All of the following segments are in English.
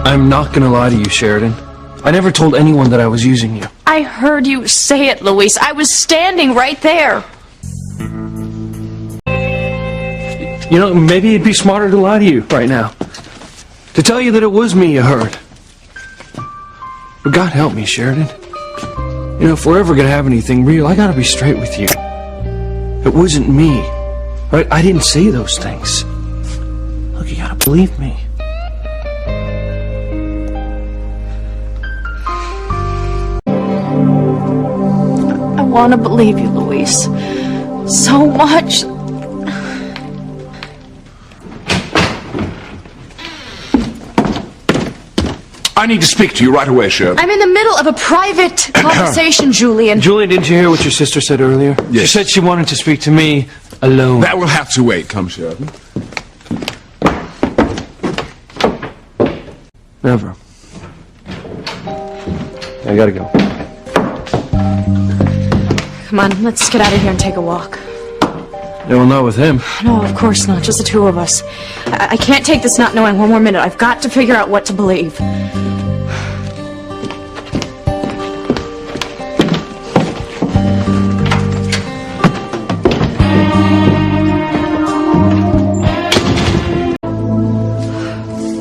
I'm not gonna lie to you, Sheridan. I never told anyone that I was using you. I heard you say it, Luis. I was standing right there. You know, maybe it'd be smarter to lie to you right now. To tell you that it was me you heard. But God help me, Sheridan. You know, if we're ever gonna have anything real, I gotta be straight with you. It wasn't me. Right? I didn't say those things. Look, you gotta believe me. I want to believe you, Luis. So much. I need to speak to you right away, Sheridan. I'm in the middle of a private conversation, Julian. Julian, didn't you hear what your sister said earlier? Yes. She said she wanted to speak to me alone. That will have to wait. Come, Sheridan. Never. I gotta go. Come on, let's get out of here and take a walk. No, well, not with him. No, of course not. Just the two of us. I can't take this not knowing one more minute. I've got to figure out what to believe.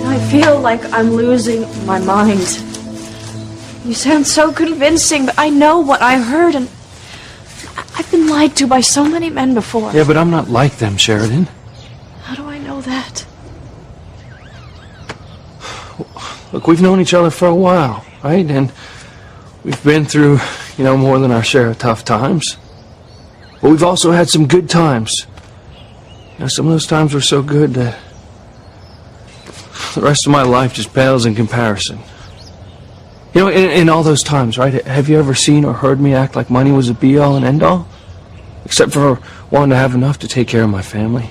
I feel like I'm losing my mind. You sound so convincing, but I know what I heard, and I've been lied to by so many men before. Yeah, but I'm not like them, Sheridan. How do I know that? Look, we've known each other for a while, right? And we've been through, you know, more than our share of tough times. But we've also had some good times. You know, some of those times were so good that the rest of my life just pales in comparison. You know, in all those times, right, have you ever seen or heard me act like money was a be-all and end-all? Except for wanting to have enough to take care of my family?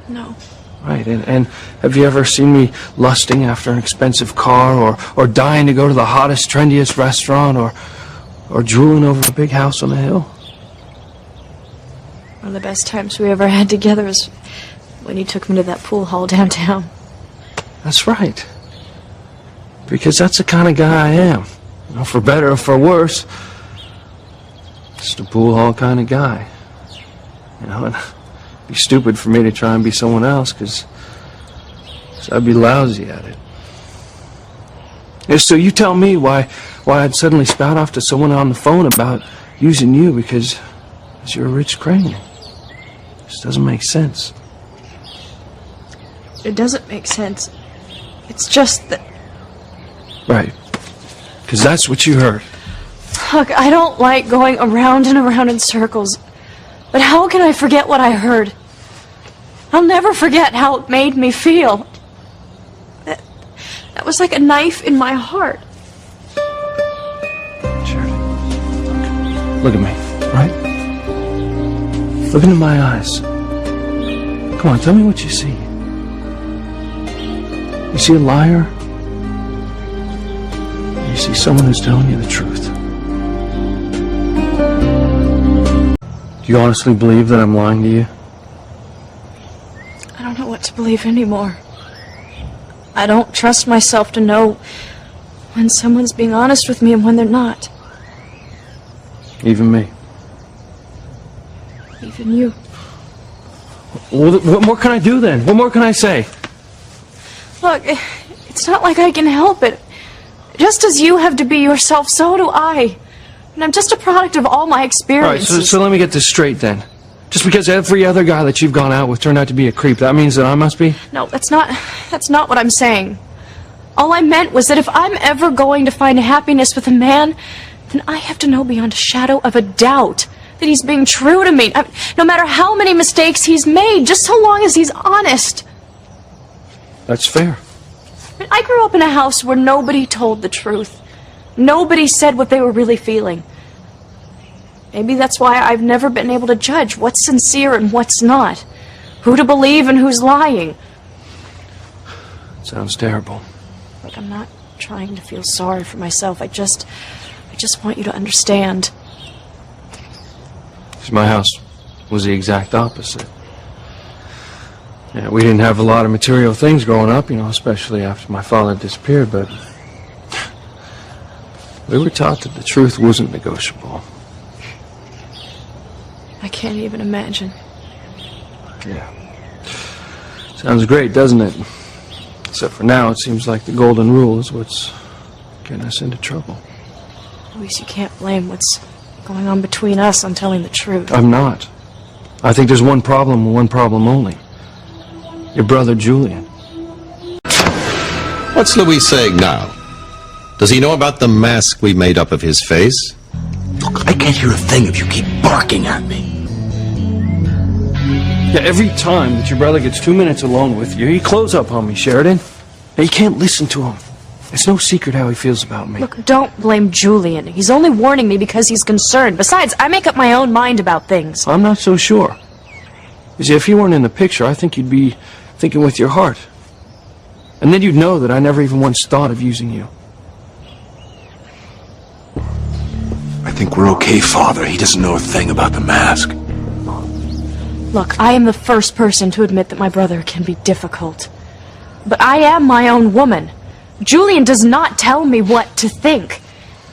No. Right, and have you ever seen me lusting after an expensive car, or dying to go to the hottest, trendiest restaurant, or drooling over a big house on the hill? One of the best times we ever had together is when you took me to that pool hall downtown. That's right. Because that's the kind of guy I am. You know, for better or for worse. Just a pool hall kind of guy. You know, and it'd be stupid for me to try and be someone else, because I'd be lousy at it. Yeah, so you tell me why I'd suddenly spout off to someone on the phone about using you because you're a rich crane. It just doesn't make sense. It doesn't make sense. It's just that... Right. Because that's what you heard. Look, I don't like going around and around in circles. But how can I forget what I heard? I'll never forget how it made me feel. That was like a knife in my heart. Sheridan, look at me, right? Look into my eyes. Come on, tell me what you see. You see a liar? You see someone who's telling you the truth. Do you honestly believe that I'm lying to you? I don't know what to believe anymore. I don't trust myself to know when someone's being honest with me and when they're not. Even me. Even you. Well, what more can I do then? What more can I say? Look, it's not like I can help it. Just as you have to be yourself, so do I. And I'm just a product of all my experiences. All right, so let me get this straight then. Just because every other guy that you've gone out with turned out to be a creep, that means that I must be? No, that's not what I'm saying. All I meant was that if I'm ever going to find happiness with a man, then I have to know beyond a shadow of a doubt that he's being true to me. No matter how many mistakes he's made, just so long as he's honest. That's fair. I grew up in a house where nobody told the truth. Nobody said what they were really feeling. Maybe that's why I've never been able to judge what's sincere and what's not. Who to believe and who's lying. Sounds terrible. Look, I'm not trying to feel sorry for myself. I just want you to understand. 'Cause my house was the exact opposite. Yeah, we didn't have a lot of material things growing up, especially after my father disappeared, but we were taught that the truth wasn't negotiable. I can't even imagine. Yeah. Sounds great, doesn't it? Except for now, it seems like the golden rule is what's getting us into trouble. Luis, you can't blame what's going on between us on telling the truth. I'm not. I think there's one problem and one problem only. Your brother, Julian. What's Luis saying now? Does he know about the mask we made up of his face? Look, I can't hear a thing if you keep barking at me. Yeah, every time that your brother gets 2 minutes alone with you, he close up on me, Sheridan. Now, you can't listen to him. It's no secret how he feels about me. Look, don't blame Julian. He's only warning me because he's concerned. Besides, I make up my own mind about things. I'm not so sure. You see, if you weren't in the picture, I think you'd be thinking with your heart. And then you'd know that I never even once thought of using you. I think we're okay, Father. He doesn't know a thing about the mask. Look, I am the first person to admit that my brother can be difficult. But I am my own woman. Julian does not tell me what to think.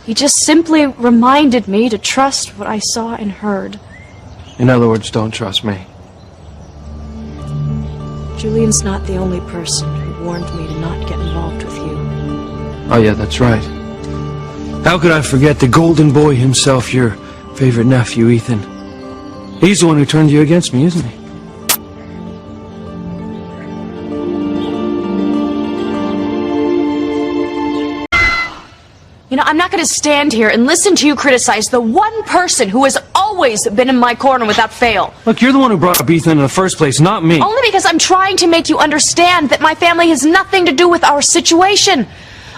He just simply reminded me to trust what I saw and heard. In other words, don't trust me. Julian's not the only person who warned me to not get involved with you. Oh, yeah, that's right. How could I forget the golden boy himself, your favorite nephew, Ethan? He's the one who turned you against me, isn't he? I'm not going to stand here and listen to you criticize the one person who has always been in my corner without fail. Look, you're the one who brought up Ethan in the first place, not me. Only because I'm trying to make you understand that my family has nothing to do with our situation.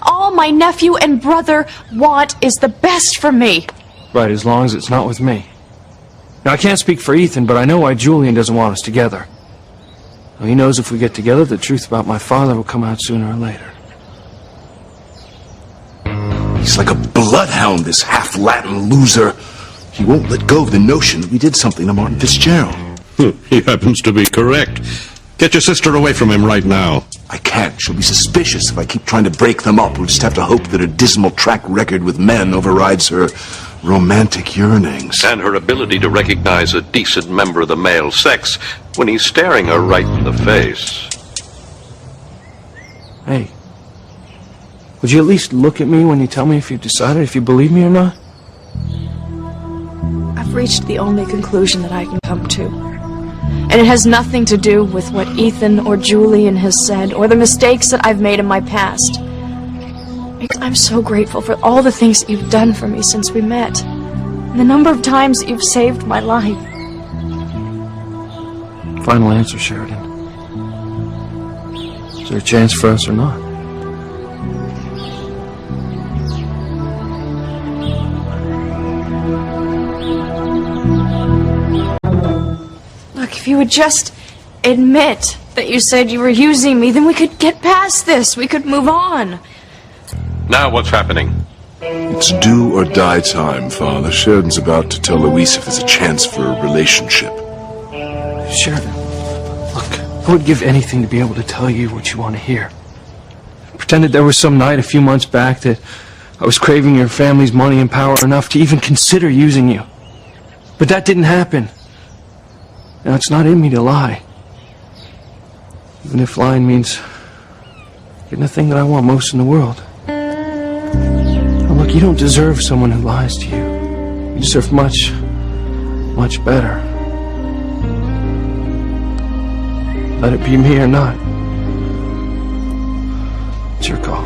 All my nephew and brother want is the best for me. Right, as long as it's not with me. Now, I can't speak for Ethan, but I know why Julian doesn't want us together. Well, he knows if we get together, the truth about my father will come out sooner or later. He's like a bloodhound, this half-Latin loser. He won't let go of the notion that we did something to Martin Fitzgerald. He happens to be correct. Get your sister away from him right now. I can't. She'll be suspicious if I keep trying to break them up. We'll just have to hope that her dismal track record with men overrides her romantic yearnings. And her ability to recognize a decent member of the male sex when he's staring her right in the face. Hey, would you at least look at me when you tell me if you've decided if you believe me or not? I've reached the only conclusion that I can come to. And it has nothing to do with what Ethan or Julian has said or the mistakes that I've made in my past. I'm so grateful for all the things that you've done for me since we met. And the number of times that you've saved my life. Final answer, Sheridan. Is there a chance for us or not? Look, if you would just admit that you said you were using me, then we could get past this. We could move on. Now what's happening? It's do or die time, Father. Sheridan's about to tell Luis if there's a chance for a relationship. Sheridan, look, I would give anything to be able to tell you what you want to hear. Pretended there was some night a few months back that I was craving your family's money and power enough to even consider using you. But that didn't happen. Now, it's not in me to lie. Even if lying means getting the thing that I want most in the world. Now, look, you don't deserve someone who lies to you. You deserve much, much better. Let it be me or not. It's your call.